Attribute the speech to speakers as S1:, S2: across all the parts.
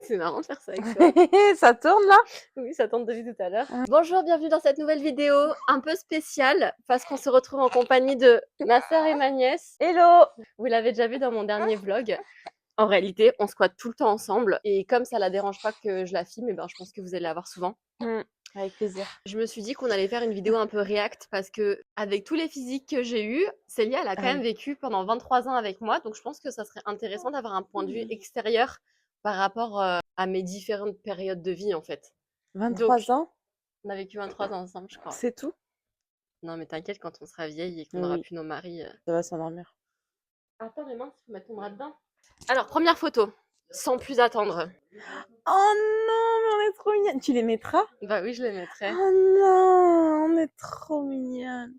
S1: C'est marrant de faire ça avec toi.
S2: Ça tourne là?
S1: Oui, ça tente depuis tout à l'heure.
S2: Ah.
S1: Bonjour, bienvenue dans cette nouvelle vidéo un peu spéciale parce qu'on se retrouve en compagnie de ma sœur et ma nièce.
S2: Hello!
S1: Vous l'avez déjà vu dans mon dernier vlog. En réalité, on squatte tout le temps ensemble et comme ça la dérange pas que je la filme, eh ben, je pense que vous allez la voir souvent.
S2: Avec plaisir.
S1: Je me suis dit qu'on allait faire une vidéo un peu react parce que avec tous les physiques que j'ai eus, Célia, elle a quand même vécu pendant 23 ans avec moi, donc je pense que ça serait intéressant d'avoir un point de vue extérieur par rapport à mes différentes périodes de vie en fait.
S2: 23 ans?
S1: On a vécu 23 ans ensemble, je crois.
S2: C'est tout?
S1: Non, mais t'inquiète, quand on sera vieille et qu'on
S2: Oui.
S1: n'aura plus nos maris.
S2: Ça va s'endormir.
S1: Attends, mais mince, faut mettre ton bras dedans. Alors, première photo, sans plus attendre.
S2: Oh non, mais on est trop mignonnes. Tu les mettras?
S1: Bah oui, je les mettrai.
S2: Oh non, on est trop mignonnes.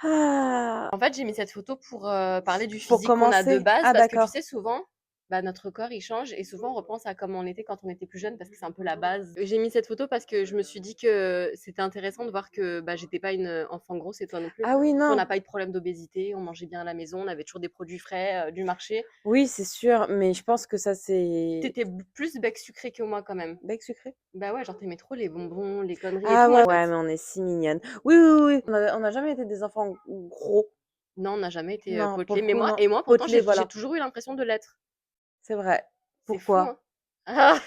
S2: Ah,
S1: En fait, j'ai mis cette photo pour parler du
S2: pour
S1: physique qu'on a de
S2: commencer.
S1: base,
S2: Ah,
S1: parce que tu
S2: d'accord.
S1: sais, souvent, bah, notre corps, il change et souvent, on repense à comment on était quand on était plus jeune, parce que c'est un peu la base. J'ai mis cette photo parce que je me suis dit que c'était intéressant de voir que bah, j'étais pas une enfant grosse et toi non plus.
S2: Ah oui,
S1: On
S2: non.
S1: n'a pas eu de problème d'obésité, on mangeait bien à la maison, on avait toujours des produits frais du marché.
S2: Oui, c'est sûr, mais je pense que ça, c'est...
S1: T'étais plus bec sucré que moi quand même.
S2: Bec sucré?
S1: Bah ouais, genre t'aimais trop les bonbons, les conneries et
S2: Ah
S1: tout.
S2: ouais,
S1: Moi,
S2: ouais, mais on est si mignonnes. Oui, oui, oui. On a jamais été des enfants gros.
S1: non, on n'a jamais été
S2: Non, pour
S1: potelés.
S2: le
S1: Mais
S2: coup,
S1: moi,
S2: non.
S1: pourtant,
S2: Potelé,
S1: j'ai
S2: voilà.
S1: toujours eu l'impression de l'être.
S2: C'est vrai.
S1: C'est fou,
S2: Pourquoi?
S1: hein. Ah,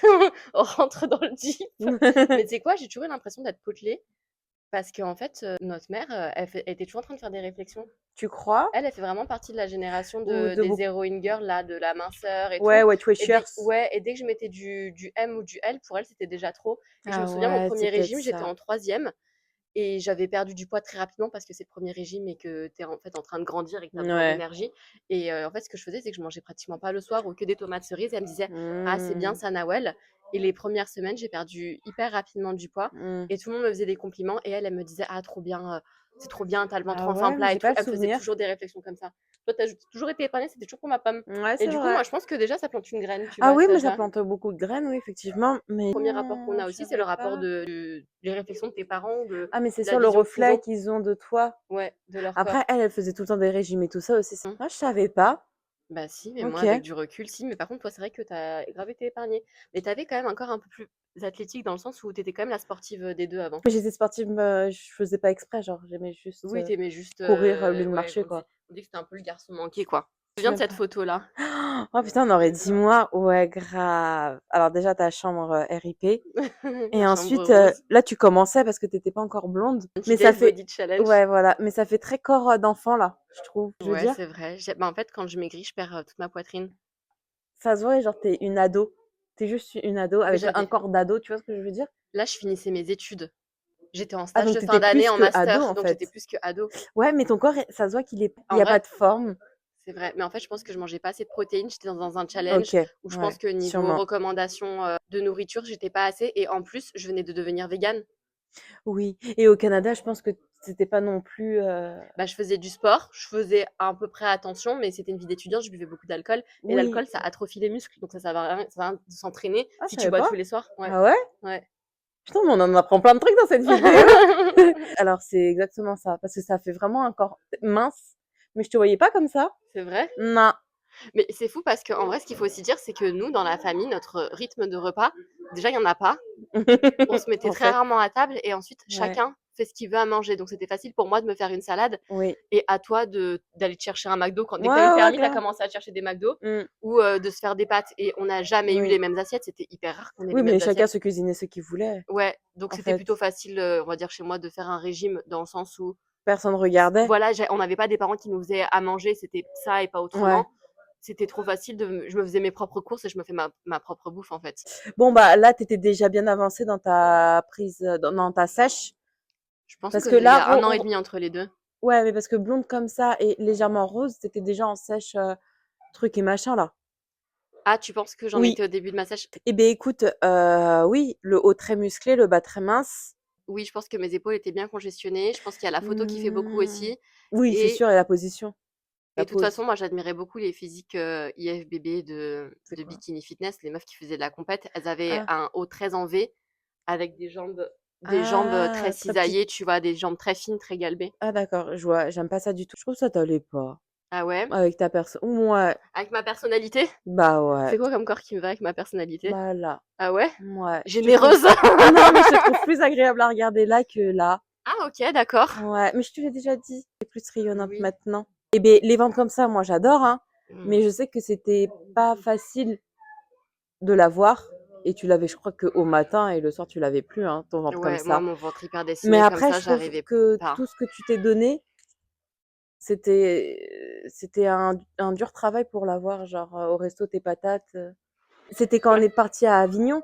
S1: on rentre dans le deep. Mais tu sais quoi, j'ai toujours eu l'impression d'être potelée parce qu'en fait, notre mère, elle était toujours en train de faire des réflexions.
S2: Tu crois?
S1: Elle fait vraiment partie de la génération
S2: Ou de
S1: des
S2: beaucoup...
S1: héroïnes girls, là, de la minceur et
S2: Ouais,
S1: tout.
S2: ouais, tu es
S1: Et
S2: chers.
S1: dès que je mettais du M ou du L, pour elle, c'était déjà trop. Et je me
S2: Ah
S1: souviens, mon
S2: ouais, c'est
S1: premier
S2: peut-être
S1: régime, j'étais
S2: ça.
S1: en troisième. Et j'avais perdu du poids très rapidement parce que c'est le premier régime et que tu es en fait en train de grandir et que tu as besoin
S2: Ouais.
S1: d'énergie. Et en fait, ce que je faisais, c'est que je mangeais pratiquement pas le soir ou que des tomates cerises. Et elle me disait, ah, c'est bien
S2: Mmh.
S1: ça, Nawel. Et les premières semaines, j'ai perdu hyper rapidement du poids.
S2: Mmh.
S1: Et tout le monde me faisait des compliments. Et elle me disait, ah, trop bien, c'est trop bien, t'as le ventre
S2: Ah
S1: enfin
S2: ouais, mais
S1: plat et
S2: j'ai
S1: tout.
S2: pas le
S1: Elle me faisait
S2: souvenir.
S1: toujours des réflexions comme ça. Toi, t'as toujours été épargnée, c'était toujours pour ma pomme.
S2: Ouais,
S1: Et
S2: c'est
S1: du coup, moi,
S2: vrai.
S1: je pense que déjà, ça plante une graine, tu vois,
S2: Ah
S1: à
S2: oui,
S1: cet
S2: mais ça
S1: âge-là.
S2: plante beaucoup de graines, oui, effectivement. Mais
S1: Le premier rapport qu'on
S2: non,
S1: a
S2: je
S1: aussi, c'est le
S2: savais
S1: rapport
S2: pas.
S1: les réflexions de tes parents, de
S2: Ah, mais c'est
S1: la
S2: sûr, le
S1: vision qu'ils
S2: reflet
S1: ont,
S2: qu'ils ont de toi.
S1: ouais, de leur
S2: Après,
S1: corps.
S2: elle faisait tout le temps des régimes et tout ça aussi.
S1: Mmh.
S2: Ah, je savais pas.
S1: Bah si, mais moi
S2: Ok.
S1: avec du recul, si. Mais par contre, toi, c'est vrai que tu as grave été épargnée. Mais tu avais quand même un corps un peu plus athlétique dans le sens où tu étais quand même la sportive des deux avant.
S2: Mais j'étais sportive, je faisais pas exprès, genre, j'aimais juste
S1: Oui, t'aimais juste,
S2: courir au lieu de
S1: ouais,
S2: marcher, quoi.
S1: on dit que c'était un peu le garçon manqué, quoi. Je me
S2: Je
S1: souviens
S2: sais
S1: de
S2: même
S1: cette
S2: pas.
S1: photo-là.
S2: Oh putain, on aurait 10 mois. Ouais, grave. Alors déjà, ta chambre RIP. Et
S1: La chambre
S2: ensuite,
S1: rose.
S2: là, tu commençais parce que t'étais pas encore blonde. Mais ça
S1: Anti-Days
S2: fait...
S1: Body Challenge.
S2: Ouais, voilà. Mais ça fait très corps d'enfant, là, je trouve. Je veux
S1: Ouais,
S2: dire,
S1: c'est vrai. Bah, en fait, quand je maigris, je perds toute ma poitrine.
S2: ça se voit, genre, t'es une ado. T'es juste une ado
S1: Mais
S2: avec un
S1: j'avais.
S2: corps d'ado, tu vois ce que je veux dire?
S1: Là, je finissais mes études. J'étais en
S2: Ah,
S1: stage
S2: donc
S1: de fin
S2: t'étais
S1: d'année
S2: plus
S1: en
S2: que ado,
S1: master,
S2: en
S1: donc j'étais
S2: fait.
S1: plus que ado.
S2: Ouais, mais ton corps, ça se voit qu'il est... Il
S1: En
S2: y a pas
S1: vrai,
S2: de forme.
S1: c'est vrai. Mais en fait, je pense que je mangeais pas assez de protéines. J'étais dans un challenge
S2: Ok,
S1: où je pense
S2: ouais,
S1: que niveau
S2: sûrement.
S1: recommandation de nourriture, j'étais pas assez. Et en plus, je venais de devenir végane.
S2: Oui. Et au Canada, je pense que c'était pas non plus...
S1: Bah, je faisais du sport, je faisais à peu près attention, mais c'était une vie d'étudiante, je buvais beaucoup d'alcool. Et
S2: Oui.
S1: l'alcool, ça atrophie les muscles. Donc ça sert à rien, ça sert à rien de s'entraîner
S2: Ah, je
S1: si tu
S2: savais
S1: bois
S2: pas.
S1: tous les soirs. Ouais.
S2: Ah ouais?
S1: Ouais.
S2: Putain, mais on en apprend plein de trucs dans cette vidéo. Alors, c'est exactement ça. Parce que ça fait vraiment un corps mince. Mais je te voyais pas comme ça.
S1: C'est vrai.
S2: Non.
S1: Mais c'est fou parce qu'en vrai, ce qu'il faut aussi dire, c'est que nous, dans la famille, notre rythme de repas, déjà, il n'y en a pas. On se mettait
S2: En
S1: très
S2: fait,
S1: rarement à table et ensuite,
S2: ouais.
S1: chacun fait ce qu'il veut à manger. Donc, c'était facile pour moi de me faire une salade
S2: Oui.
S1: et à toi d'aller te chercher un McDo. Dès que tu as eu le
S2: Ouais, ouais,
S1: permis, tu as
S2: grave.
S1: commencé à te chercher des McDo
S2: Mm.
S1: ou de se faire des pâtes. Et on n'a jamais eu les
S2: Oui.
S1: mêmes assiettes. C'était hyper rare qu'on ait les
S2: Oui, mais
S1: mêmes
S2: chacun
S1: assiettes.
S2: se cuisinait ce qu'il voulait,
S1: Ouais, donc
S2: en
S1: c'était
S2: fait.
S1: plutôt facile, on va dire chez moi, de faire un régime dans le sens où,
S2: Personne regardait.
S1: voilà, on n'avait pas des parents qui nous faisaient à manger, c'était ça et pas
S2: Ouais.
S1: autrement. C'était trop facile, je me faisais mes propres courses et je me fais ma propre bouffe en fait.
S2: Bon, bah là, t'étais déjà bien avancée dans ta prise, dans ta sèche.
S1: Je pense
S2: Parce que
S1: qu'il y
S2: là,
S1: a un an et demi entre les deux.
S2: ouais, mais parce que blonde comme ça et légèrement rose, t'étais déjà en sèche, truc et machin, là.
S1: Ah, tu penses que j'en
S2: Oui.
S1: étais au début de ma sèche?
S2: Eh ben écoute, oui, le haut très musclé, le bas très mince.
S1: Oui, je pense que mes épaules étaient bien congestionnées. Je pense qu'il y a la photo qui fait beaucoup
S2: Mmh.
S1: aussi.
S2: Oui, c'est
S1: Et,
S2: sûr, et la position,
S1: et
S2: la
S1: de toute façon,
S2: pose.
S1: moi, j'admirais beaucoup les physiques IFBB
S2: C'est
S1: de
S2: quoi?
S1: Bikini Fitness, les meufs qui faisaient de la compète. Elles avaient
S2: Ah.
S1: un haut très en V avec des jambes très
S2: Ah, très petite.
S1: cisaillées, tu vois, des jambes très fines, très galbées.
S2: Ah d'accord, je vois, j'aime pas ça du tout. Je trouve que ça t'allait pas.
S1: Ah ouais?
S2: avec ta personne. Ouais,
S1: Avec ma personnalité?
S2: bah ouais.
S1: C'est quoi comme corps qui me va avec ma personnalité?
S2: Bah là,
S1: Ah ouais?
S2: ouais. Je te trouve.
S1: Généreuse!
S2: Non, mais je te trouve plus agréable à regarder là que là.
S1: Ah OK, d'accord.
S2: Ouais, mais je te l'ai déjà dit. C'est plus rayonnante
S1: Oui.
S2: maintenant. Et ben les ventres comme ça, moi j'adore, hein.
S1: Mmh.
S2: Mais je sais que c'était pas facile de l'avoir. Et tu l'avais, je crois, qu'au matin et le soir, tu l'avais plus, hein, ton ventre comme
S1: Ouais, moi,
S2: ça.
S1: mon ventre hyper
S2: Mais
S1: dessiné comme
S2: après,
S1: ça,
S2: je trouve
S1: j'arrivais
S2: que
S1: pas.
S2: tout ce que tu t'es donné, c'était un dur travail pour l'avoir, genre au resto, tes patates. C'était quand on est parti à Avignon,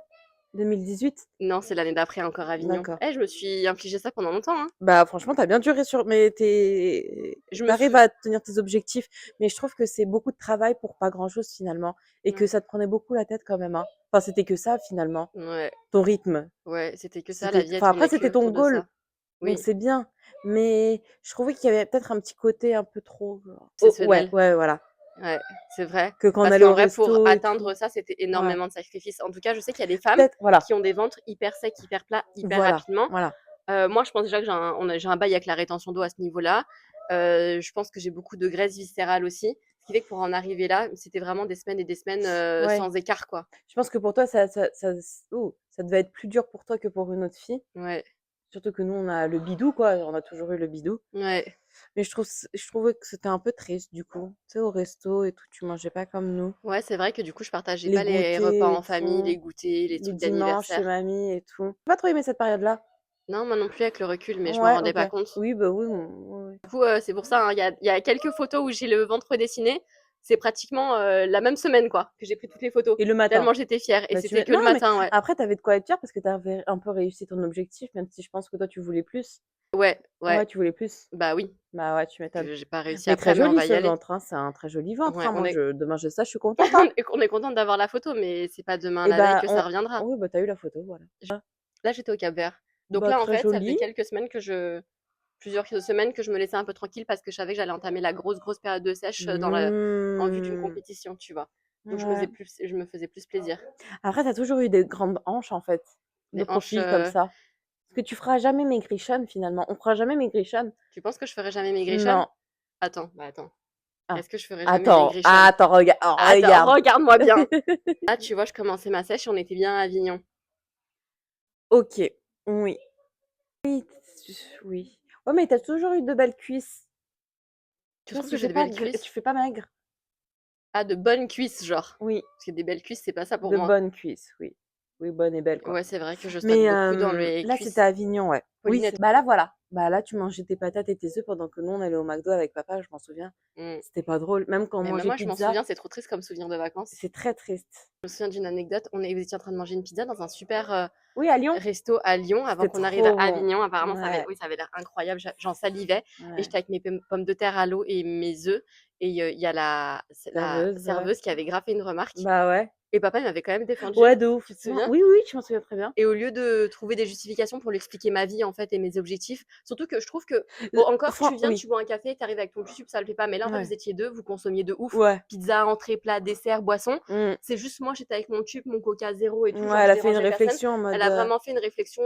S2: 2018.
S1: Non, c'est l'année d'après encore Avignon.
S2: D'accord.
S1: Eh, je me suis infligé ça pendant longtemps, hein.
S2: Bah franchement, t'as bien duré sur, mais
S1: Je me
S2: t'arrives
S1: sou
S2: à tenir tes objectifs. Mais je trouve que c'est beaucoup de travail pour pas grand-chose finalement, et que
S1: Ouais,
S2: ça te prenait beaucoup la tête quand même, hein. Enfin, c'était que ça finalement,
S1: ouais,
S2: ton rythme.
S1: ouais, c'était que ça, la vie, elle
S2: Enfin après,
S1: tournait que
S2: c'était ton
S1: autour de
S2: goal,
S1: ça.
S2: donc
S1: Oui,
S2: c'est bien. Mais je trouvais qu'il y avait peut-être un petit côté un peu trop, oh ouais,
S1: obsessionnel.
S2: ouais, voilà.
S1: Ouais, c'est vrai.
S2: Que quand on
S1: Parce
S2: allait
S1: qu'en
S2: au
S1: vrai, pour
S2: resto et
S1: atteindre
S2: tout.
S1: ça, c'était
S2: Ouais.
S1: énormément de sacrifices. En tout cas, je sais qu'il y a des femmes
S2: Peut-être, voilà,
S1: qui ont des ventres hyper secs, hyper plats, hyper
S2: voilà,
S1: rapidement.
S2: voilà.
S1: Moi, je pense déjà que j'ai un bail avec la rétention d'eau à ce niveau-là. Je pense que j'ai beaucoup de graisse viscérale aussi. Ce qui fait que pour en arriver là, c'était vraiment des semaines et des semaines
S2: Ouais.
S1: sans écart, quoi.
S2: Je pense que pour toi, ça devait être plus dur pour toi que pour une autre fille.
S1: Ouais,
S2: Surtout que nous, on a le bidou, quoi. On a toujours eu le bidou.
S1: ouais.
S2: Mais je trouvais que c'était un peu triste, du coup. Tu sais, au resto et tout, tu mangeais pas comme nous.
S1: Ouais, c'est vrai que du coup, je partageais
S2: Les
S1: pas les repas
S2: goûters et
S1: en famille,
S2: tout,
S1: les goûters, les
S2: les
S1: trucs
S2: dimanches chez
S1: d'anniversaire.
S2: mamie et tout. J'ai pas trop aimé cette période-là.
S1: Non, moi non plus avec le recul, mais je m'en
S2: Ouais,
S1: rendais
S2: ok.
S1: pas compte.
S2: Oui, bah oui, ouais, ouais.
S1: Du coup, c'est pour ça, hein, il y a quelques photos où j'ai le ventre dessiné. C'est pratiquement la même semaine, quoi, que j'ai pris toutes les photos.
S2: Et le matin.
S1: Tellement j'étais fière. Et
S2: Bah,
S1: c'était que le
S2: non, mais
S1: matin, ouais.
S2: après, t'avais de quoi être fière parce que t'avais un peu réussi ton objectif, même si je pense que toi, tu voulais plus.
S1: Ouais, ouais.
S2: Ouais, tu voulais plus.
S1: Bah oui,
S2: Bah ouais, tu m'étonnes.
S1: j'ai pas réussi
S2: Mais très
S1: après, mais on
S2: joli
S1: va
S2: ce
S1: y aller.
S2: ventre, hein. C'est un très joli ventre,
S1: Ouais,
S2: hein. Moi, demain, j'ai ça, je suis contente, hein.
S1: on est contente d'avoir la photo, mais c'est pas demain
S2: Et
S1: la veille
S2: bah,
S1: que ça reviendra.
S2: oui, bah, t'as eu la photo, voilà.
S1: Je- Là, j'étais au Cap-Vert. Donc
S2: Bah,
S1: là, en
S2: très
S1: fait, ça faisait
S2: joli.
S1: quelques semaines plusieurs semaines que je me laissais un peu tranquille parce que je savais que j'allais entamer la grosse période de sèche en vue d'une
S2: Mmh.
S1: compétition, tu vois. Donc
S2: Ouais.
S1: je me faisais plus plaisir.
S2: Après, t'as toujours eu des grandes hanches, en fait, de
S1: Des hanches,
S2: profil comme ça. Parce que tu feras jamais maigrichonne, finalement. On fera jamais maigrichonne.
S1: tu penses que je ferai jamais maigrichonne?
S2: Non.
S1: Attends, bah attends.
S2: Ah.
S1: Est-ce que je ferai jamais
S2: Attends,
S1: maigrichonne?
S2: attends,
S1: Attends,
S2: regarde.
S1: regarde-moi bien. Là, tu vois, je commençais ma sèche, on était bien à Avignon.
S2: OK. Oui. Oui, oui. Ouais, mais t'as toujours eu de belles cuisses.
S1: Tu
S2: Tu vois,
S1: trouves que j'ai de belles cuisses?
S2: tu fais pas maigre.
S1: Ah, de bonnes cuisses, genre.
S2: Oui,
S1: Parce que des belles cuisses, c'est pas ça pour
S2: de
S1: moi.
S2: bonnes cuisses, oui. Oui, bonne et belle, quoi.
S1: Ouais, c'est vrai que je stocke
S2: Mais
S1: beaucoup dans les
S2: là, c'était à
S1: cuisses.
S2: Avignon, ouais. Oui,
S1: Paulinette.
S2: bah là, voilà. Bah là, tu mangeais tes patates et tes œufs pendant que nous, on allait au McDo avec papa, je m'en souviens.
S1: Mm.
S2: C'était pas drôle. Même quand on
S1: Mais même
S2: mangeait
S1: moi, je m'en
S2: pizza,
S1: souviens, c'est trop triste comme souvenir de vacances.
S2: c'est très triste.
S1: Je me souviens d'une anecdote, vous étiez en train de manger une pizza dans un super
S2: Oui, à Lyon,
S1: resto à Lyon avant
S2: c'était
S1: qu'on arrive à
S2: trop bon.
S1: Avignon. Apparemment,
S2: Ouais,
S1: oui, ça avait l'air incroyable. J'en salivais. Et
S2: ouais.
S1: j'étais avec mes pommes de terre à l'eau et mes œufs. Et il y a la
S2: Serveuse, ouais.
S1: serveuse qui avait graffé une remarque.
S2: Bah ouais.
S1: Et papa, il m'avait quand même défendu.
S2: Ouais, de ouf.
S1: Tu te
S2: Non,
S1: souviens?
S2: oui, oui, je m'en souviens très bien.
S1: Et au lieu de trouver des justifications pour lui expliquer ma vie, en fait, et mes objectifs, surtout que je trouve que, bon, encore, tu viens,
S2: Oui,
S1: tu bois un café, tu arrives avec ton tube, ça le fait pas. Mais là, en fait, vous
S2: ouais.
S1: étiez deux, vous consommiez de ouf.
S2: Ouais.
S1: Pizza, entrée, plat, dessert, boisson.
S2: Mm.
S1: C'est juste moi, j'étais avec mon tube, mon coca zéro et tout,
S2: Ouais,
S1: genre,
S2: elle
S1: je
S2: a fait une
S1: dérangeais personne.
S2: réflexion
S1: Elle a vraiment fait une réflexion.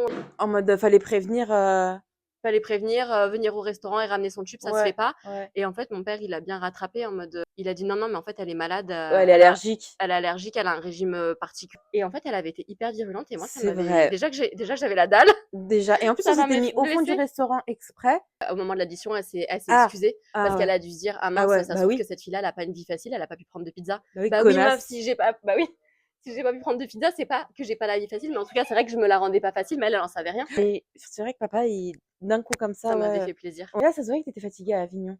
S2: fallait prévenir.
S1: Fallait prévenir, venir au restaurant et ramener son tube, ça se fait
S2: Ouais,
S1: pas.
S2: ouais.
S1: Et en fait, mon père, il a bien rattrapé en mode, il a dit: «Non, non, mais en fait, elle est malade,
S2: Ouais, elle est allergique.
S1: elle est allergique, elle a un régime, particulier». Et en fait, elle avait été hyper virulente et moi, ça
S2: C'est
S1: m'avait
S2: vrai.
S1: déjà que j'avais la dalle,
S2: Déjà. Et en plus, on
S1: ça
S2: s'était
S1: m'avait
S2: mis au fond du
S1: blessée.
S2: restaurant exprès.
S1: Au moment de l'addition, elle s'est
S2: Ah,
S1: excusée parce
S2: ah
S1: qu'elle
S2: ouais.
S1: a dû se dire: «Ah
S2: Ah
S1: mince,
S2: ouais,
S1: ça se
S2: bah
S1: trouve que
S2: oui.
S1: cette fille-là, elle a pas une vie facile, elle a pas pu prendre de pizza».
S2: Bah oui,
S1: Bah oui, meuf,
S2: connasse.
S1: si j'ai pas bah oui, si j'ai pas pu prendre de pizza, c'est pas que j'ai pas la vie facile, mais en tout cas, c'est vrai que je me la rendais pas facile, mais elle en savait rien.
S2: Et c'est vrai que papa, d'un coup comme
S1: Ça
S2: ça,
S1: m'avait
S2: ouais.
S1: fait plaisir.
S2: Là, ça se voyait que t'étais fatiguée à Avignon.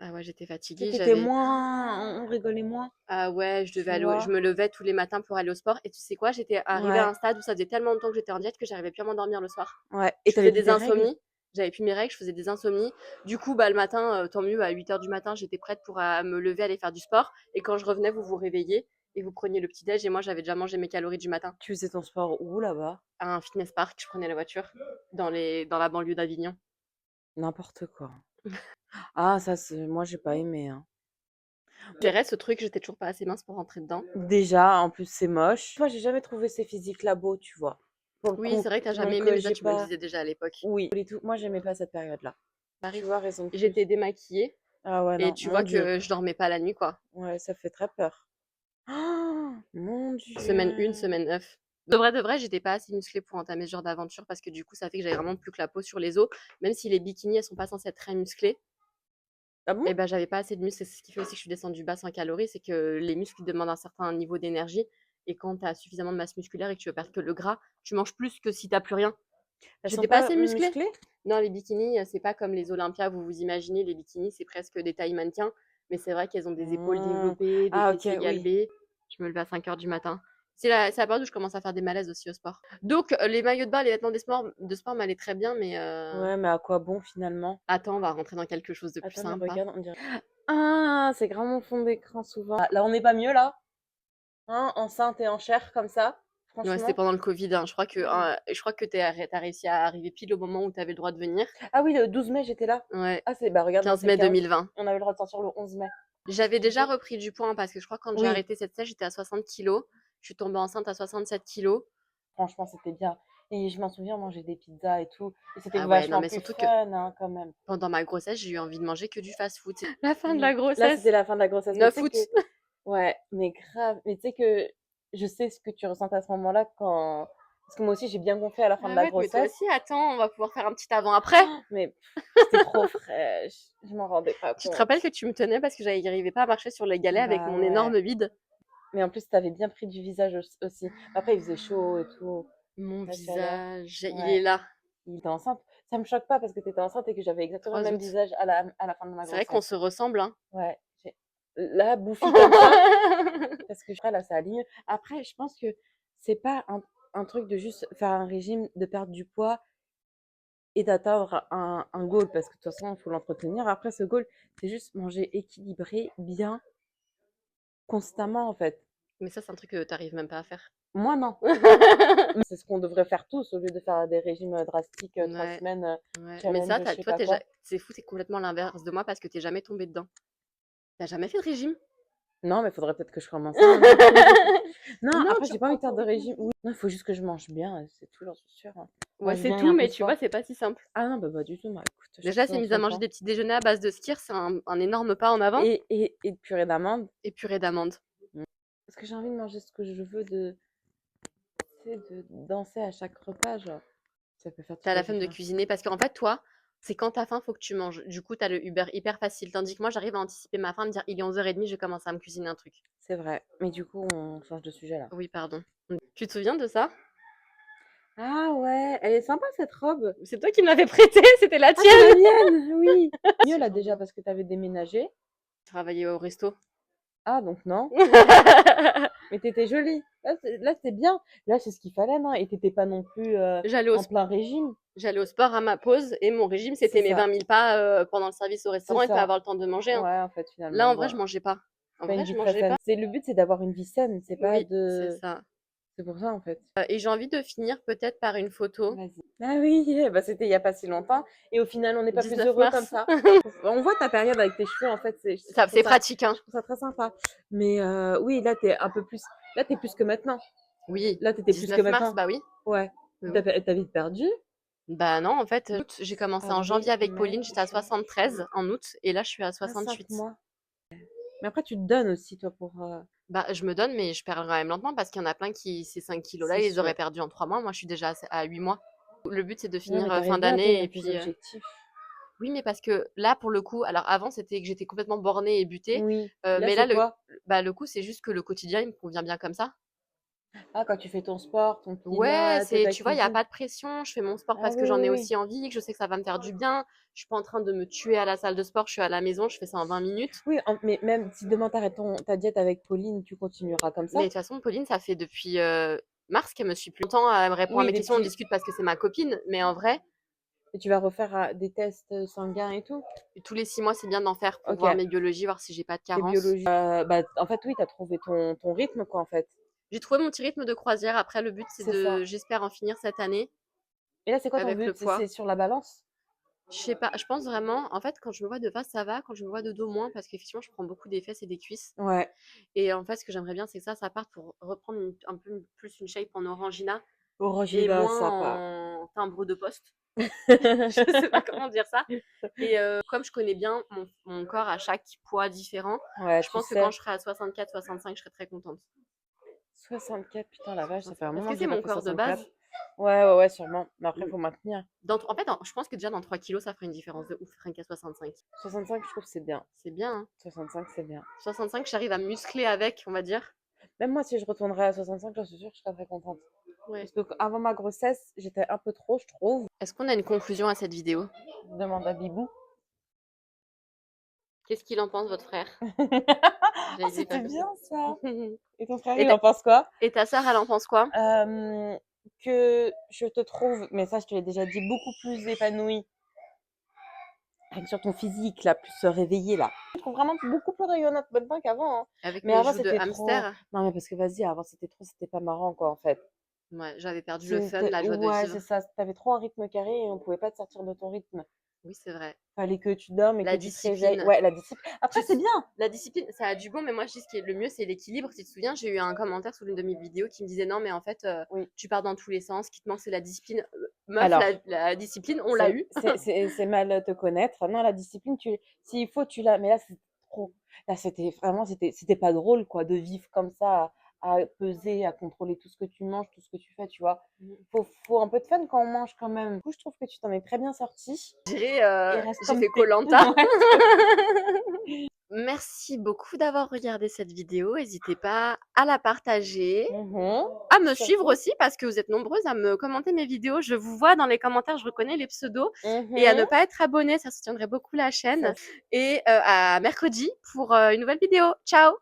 S1: Ah ouais, j'étais
S2: Tu sais,
S1: fatiguée,
S2: t'étais
S1: j'avais
S2: moins, on rigolait moins,
S1: ah ouais,
S2: tu
S1: je
S2: vois.
S1: me levais tous les matins pour aller au sport et tu sais quoi? J'étais arrivée à
S2: Ouais,
S1: un stade où ça faisait tellement longtemps que j'étais en diète que j'arrivais plus à m'endormir le soir.
S2: ouais. Et
S1: Je
S2: t'avais
S1: faisais
S2: plus
S1: des
S2: tes règles?
S1: insomnies, j'avais plus mes règles, je faisais des insomnies. Du coup, bah, le matin, tant mieux, à 8 heures du matin, j'étais prête pour me lever, aller faire du sport et quand je revenais, vous vous réveilliez et vous preniez le petit déj et moi, j'avais déjà mangé mes calories du matin.
S2: Tu faisais ton sport où là-bas?
S1: À un fitness park, je prenais la voiture dans la banlieue d'Avignon.
S2: N'importe quoi. Ah, ça, moi, j'ai pas aimé, hein.
S1: Je gérais ce truc, j'étais toujours pas assez mince pour rentrer dedans.
S2: Déjà, en plus, c'est moche. Moi, j'ai jamais trouvé ces physiques-là beaux, tu vois. Pour le
S1: Oui,
S2: coup,
S1: c'est vrai que tu jamais
S2: donc
S1: aimé, mais ça,
S2: j'ai
S1: tu me le
S2: pas.
S1: disais déjà à l'époque.
S2: Oui, et tout. Moi, j'aimais pas cette période-là. Tu
S1: Pareil.
S2: vois, raison de plus.
S1: J'étais démaquillée.
S2: Ah ouais,
S1: Et
S2: non,
S1: tu
S2: mon
S1: vois
S2: Dieu.
S1: que je dormais pas la nuit, quoi.
S2: Ouais, ça fait très peur. Mon
S1: Semaine 1,
S2: Dieu.
S1: semaine 9. De vrai, j'étais pas assez musclée pour entamer ce genre d'aventure parce que du coup, ça fait que j'avais vraiment plus que la peau sur les os. Même si les bikinis, elles sont pas censées être très musclées,
S2: Ah bon?
S1: et ben j'avais pas assez de muscles. C'est ce qui fait aussi que je suis descendue basse en calories, c'est que les muscles ils demandent un certain niveau d'énergie. Et quand tu as suffisamment de masse musculaire et que tu veux perdre que le gras, tu manges plus que si t'as plus rien.
S2: Elles sont
S1: J'étais pas
S2: pas
S1: assez musclée.
S2: musclées?
S1: Non, les bikinis, c'est pas comme les Olympia, vous vous imaginez. Les bikinis, c'est presque des tailles mannequins. Mais c'est vrai qu'elles ont des épaules
S2: Mmh.
S1: développées, des
S2: Ah OK,
S1: fessiers
S2: oui.
S1: galbés. Je me levais à 5 heures du matin. C'est la période où je commence à faire des malaises aussi au sport. Donc, les maillots de bain, les vêtements de sport m'allaient très bien, mais
S2: Ouais, mais à quoi bon finalement?
S1: attends, on va rentrer dans quelque chose de plus
S2: Attends, mais
S1: sympa.
S2: regarde, on dirait. Ah, c'est grand mon fond d'écran souvent. Ah, là, on n'est pas mieux là? Hein, enceinte et en chair comme ça,
S1: Ouais, c'était
S2: franchement.
S1: pendant le Covid, hein. Je crois que t'as réussi à arriver pile au moment où tu avais le droit de venir.
S2: Ah oui, le 12 mai, j'étais là.
S1: Ouais,
S2: Ah, c'est bah regarde, moi
S1: 15
S2: c'est le
S1: mai
S2: 15.
S1: 2020.
S2: On avait le droit de sortir le 11 mai.
S1: J'avais
S2: Tu
S1: déjà
S2: sais?
S1: repris du poids hein, parce que je crois que quand j'ai
S2: Oui,
S1: arrêté cette sèche, j'étais à 60 kilos. Je suis tombée enceinte à 67 kilos.
S2: franchement, c'était bien. Et je m'en souviens, on mangeait des pizzas et tout. Et c'était
S1: Ah ouais, non,
S2: vachement
S1: mais
S2: plus
S1: surtout que
S2: fun, hein, quand même.
S1: pendant ma grossesse, j'ai eu envie de manger que du fast-food. La fin de
S2: Mm.
S1: la
S2: Là, c'était
S1: grossesse,
S2: la fin de la grossesse. Mais tu
S1: 9
S2: sais que,
S1: août.
S2: ouais, mais grave. Mais tu sais que je sais ce que tu ressens à ce moment-là quand. Parce que moi aussi, j'ai bien gonflé à la fin de
S1: Ah
S2: la
S1: ouais, mais toi
S2: grossesse.
S1: aussi, attends, on va pouvoir faire un petit avant-après.
S2: Mais j'étais trop fraîche. Je m'en rendais pas
S1: Tu te
S2: compte.
S1: rappelles que tu me tenais parce que j'arrivais pas à marcher sur les galets avec
S2: Bah
S1: mon
S2: ouais.
S1: énorme bide.
S2: Mais en plus, t'avais bien pris du visage aussi. Après, il faisait chaud et tout.
S1: Mon
S2: La chaleur.
S1: visage, il est
S2: Ouais.
S1: là.
S2: Il était enceinte. Ça me choque pas parce que t'étais enceinte et que j'avais exactement le
S1: 3
S2: même
S1: août.
S2: visage à la fin de ma
S1: C'est vrai qu'on
S2: grossesse.
S1: se ressemble, hein.
S2: Ouais. Là, bouffi comme ça, parce que là, ça aligne. Après, je pense que c'est pas un truc de juste faire un régime, de perdre du poids et d'atteindre un goal, parce que de toute façon, il faut l'entretenir. Après, ce goal, c'est juste manger équilibré, bien, constamment, en fait.
S1: Mais ça, c'est un truc que t'arrives même pas à faire.
S2: Moi, non. C'est ce qu'on devrait faire tous au lieu de faire des régimes drastiques, 3
S1: Ouais,
S2: semaines,
S1: ouais. Mais
S2: challenge,
S1: ça,
S2: je sais
S1: toi,
S2: pas quoi.
S1: c'est fou, t'es complètement l'inverse de moi parce que t'es jamais tombé dedans. T'as jamais fait de régime?
S2: Non, mais faudrait peut-être que je commence un, hein. Non,
S1: Non,
S2: après,
S1: tu
S2: j'ai pas envie
S1: reprends
S2: de faire
S1: ton
S2: de
S1: rythme.
S2: régime. Oui. Non, il faut juste que je mange bien, c'est tout, j'en suis sûre, hein.
S1: Ouais,
S2: Mange
S1: c'est
S2: bien et
S1: tout,
S2: un peu
S1: mais
S2: de
S1: tu vois,
S2: sport.
S1: c'est pas si simple.
S2: Ah non, bah, pas du tout. Bah, écoute, chaque
S1: Déjà,
S2: chose
S1: c'est
S2: en
S1: mise à
S2: son
S1: manger
S2: temps.
S1: des petits déjeuners à base de skyr, c'est un énorme pas en avant.
S2: Et de purée d'amande.
S1: Et purée d'amande.
S2: Mm. Parce que j'ai envie de manger ce que je veux, tu sais, de danser à chaque repas, genre. Ça peut faire toute
S1: T'as
S2: la
S1: la flemme de
S2: différence.
S1: cuisiner parce qu'en fait, toi, c'est quand t'as faim, faut que tu manges. Du coup, t'as le Uber hyper facile. Tandis que moi, j'arrive à anticiper ma faim, me dire il est 11h30, je vais commencer à me cuisiner un truc.
S2: C'est vrai. Mais du coup, on change de sujet là.
S1: Oui, pardon. Tu te souviens de ça?
S2: Ah ouais, elle est sympa cette robe.
S1: C'est toi qui me l'avais prêtée, c'était la
S2: Ah, c'est la
S1: tienne.
S2: mienne, oui. Mieux là déjà parce que t'avais déménagé.
S1: Travailler au resto.
S2: Ah, donc non. Mais t'étais jolie. Là, c'est bien. Là, c'est ce qu'il fallait, non? Et t'étais pas non plus
S1: J'allais au,
S2: en plein régime.
S1: j'allais au sport à ma pause et mon régime,
S2: C'est
S1: c'était mes
S2: ça.
S1: 20 000 pas pendant le service au
S2: C'est
S1: restaurant et pas
S2: ça.
S1: avoir le temps de manger, hein.
S2: Ouais, en fait,
S1: Là,
S2: finalement,
S1: en vrai, je
S2: bon,
S1: mangeais pas. En
S2: c'est pas une
S1: vrai,
S2: vie
S1: je
S2: très
S1: mangeais
S2: saine.
S1: pas.
S2: Le but, c'est d'avoir une vie saine. C'est pas
S1: Oui, c'est
S2: de.
S1: ça.
S2: C'est pour ça, en fait.
S1: Et j'ai envie de finir peut-être par une photo.
S2: Vas-y. Ah oui, bah, c'était il y a pas si longtemps. Et au final, on n'est pas plus
S1: 19
S2: heureux comme
S1: mars.
S2: ça. On voit ta période avec tes cheveux, en fait. Je
S1: Ça,
S2: trouve
S1: c'est
S2: ça,
S1: pratique, hein.
S2: je trouve ça très sympa. Mais oui, là, t'es un peu plus. Là, t'es plus que maintenant.
S1: Oui,
S2: Là, t'étais plus que
S1: 19 mars,
S2: maintenant.
S1: bah oui.
S2: Ouais.
S1: Oui,
S2: T'as
S1: oui.
S2: t'as vite perdu.
S1: Bah non, en fait, j'ai commencé en
S2: Avril,
S1: janvier avec
S2: mai,
S1: Pauline, j'étais à
S2: juin.
S1: 73 en août, et là je suis à
S2: Ah, 5
S1: 68.
S2: mois. Mais après, tu te donnes aussi, toi, pour.
S1: Bah je me donne, mais je perds quand même lentement parce qu'il y en a plein qui, ces 5 kilos-là,
S2: C'est
S1: ils les auraient
S2: sûr.
S1: perdus en 3 mois. Moi, je suis déjà à 8 mois. Le but, c'est de
S2: Ouais,
S1: finir
S2: mais
S1: fin
S2: t'arrives bien à
S1: d'année, et
S2: tenir tes
S1: puis
S2: objectifs.
S1: oui, mais parce que là, pour le coup, alors avant, c'était que j'étais complètement bornée et butée,
S2: Oui. Là,
S1: mais là,
S2: c'est quoi?
S1: bah, le coup, c'est juste que le quotidien, il me convient bien comme ça.
S2: Ah, quand tu fais ton sport, ton
S1: Ouais,
S2: pilates,
S1: c'est,
S2: ta
S1: tu vois, il y a
S2: cuisine.
S1: pas de pression. Je fais mon sport
S2: Ah
S1: parce que
S2: oui,
S1: j'en
S2: oui,
S1: ai
S2: oui.
S1: aussi envie, que je sais que ça va me faire du bien. Je suis pas en train de me tuer à la salle de sport. Je suis à la maison, je fais ça en 20 minutes.
S2: Oui, mais même si demain t'arrêtes ta diète avec Pauline, tu continueras comme
S1: Mais de
S2: ça?
S1: toute façon, Pauline, ça fait depuis mars qu'elle me suit plus longtemps. Elle me répond à
S2: Oui,
S1: mes
S2: des
S1: questions, on
S2: petits.
S1: discute parce que c'est ma copine. Mais en vrai,
S2: Et tu vas refaire des tests sanguins et tout?
S1: tous les 6 mois, c'est bien d'en faire pour
S2: Ok,
S1: voir mes biologies, voir si j'ai pas de
S2: t'es
S1: carence.
S2: biologie. Bah, en fait, oui, t'as trouvé ton rythme, quoi, en fait.
S1: J'ai trouvé mon petit rythme de croisière. Après, le but, c'est
S2: C'est ça.
S1: j'espère en finir cette année
S2: Et là, c'est quoi ton
S1: avec le
S2: but? C'est
S1: poids.
S2: sur la balance?
S1: Je sais pas, je pense vraiment, en fait, quand je me vois de face, ça va. Quand je me vois de dos, moins, parce qu'effectivement, je prends beaucoup des fesses et des cuisses.
S2: Ouais.
S1: Et en fait, ce que j'aimerais bien, c'est que ça parte pour reprendre un peu plus une shape en orangina. et
S2: Original, sympa.
S1: moins en timbre de poste. Je sais pas comment dire ça. Et comme je connais bien mon corps à chaque poids différent,
S2: Ouais,
S1: je
S2: tu
S1: pense que quand
S2: sais.
S1: je serai à 64, 65, je serai très contente.
S2: 64, putain, la vache, ça fait un
S1: Parce
S2: moment
S1: que
S2: que
S1: c'est
S2: j'ai pas
S1: mon
S2: fait
S1: corps de
S2: 64.
S1: base.
S2: Ouais, sûrement. Mais après,
S1: Mm.
S2: faut maintenir.
S1: En fait, je pense que déjà dans 3 kilos, ça ferait une différence de ouf, rien qu'à 65.
S2: 65, je trouve que c'est bien.
S1: C'est bien, hein.
S2: 65, c'est bien.
S1: 65, j'arrive à muscler avec, on va dire.
S2: Même moi, si je retournerais à 65, j'en suis sûre que je serais très contente.
S1: Ouais.
S2: Parce que avant ma grossesse, j'étais un peu trop, je trouve.
S1: Est-ce qu'on a une conclusion à cette vidéo?
S2: Je demande à Bibou.
S1: Qu'est-ce qu'il en pense, votre frère?
S2: Oh,
S1: J'allais dire
S2: c'était
S1: comme ça.
S2: bien ça. Et ton frère,
S1: Et
S2: il
S1: ta,
S2: en pense quoi?
S1: et ta sœur, elle en pense quoi?
S2: Que je te trouve, mais ça, je te l'ai déjà dit, beaucoup plus épanouie. Avec sur ton physique, là, plus réveillée, là. Je trouve vraiment beaucoup plus rayonnante maintenant qu'avant. Hein.
S1: Avec
S2: Mais
S1: mes
S2: avant,
S1: joues de
S2: c'était trop.
S1: hamster.
S2: Non, mais parce que vas-y, avant, c'était trop, c'était pas marrant, quoi, en fait.
S1: Ouais, j'avais perdu le fun, la joie de
S2: Ouais, c'est
S1: vivre.
S2: ça. T'avais trop un rythme carré et on pouvait pas te sortir de ton rythme.
S1: Oui, c'est vrai.
S2: Fallait que tu dormes et que
S1: La
S2: tu te réveilles.
S1: discipline.
S2: Ouais, la discipline. Après, c'est bien.
S1: La discipline, ça a du bon, mais moi, je dis ce qui est le mieux, c'est l'équilibre. Si tu te souviens, j'ai eu un commentaire sous l'une de mes vidéos qui me disait non, mais en fait,
S2: Oui.
S1: tu pars dans tous les sens, ce qui te manque, c'est la discipline. Meuf,
S2: Alors,
S1: la discipline, on l'a eu.
S2: c'est mal te connaître. Non, la discipline, s'il faut, tu l'as. Mais là, c'est trop. Là, c'était vraiment, c'était pas drôle, quoi, de vivre comme ça, à peser, à contrôler tout ce que tu manges, tout ce que tu fais, tu vois. Faut un peu de fun quand on mange, quand même. Du coup, je trouve que tu t'en es très bien sorti.
S1: Je
S2: Et
S1: dirais,
S2: reste
S1: j'ai
S2: comme
S1: fait
S2: t'es.
S1: Koh-Lanta.
S2: Ouais.
S1: Merci beaucoup d'avoir regardé cette vidéo. N'hésitez pas à la partager,
S2: Mhm.
S1: à me suivre
S2: Surtout.
S1: aussi parce que vous êtes nombreuses à me commenter mes vidéos. Je vous vois dans les commentaires, je reconnais les pseudos. Et à ne
S2: Mhm.
S1: pas être abonné, ça soutiendrait beaucoup la
S2: Ça
S1: chaîne. Et à mercredi pour une nouvelle vidéo. Ciao!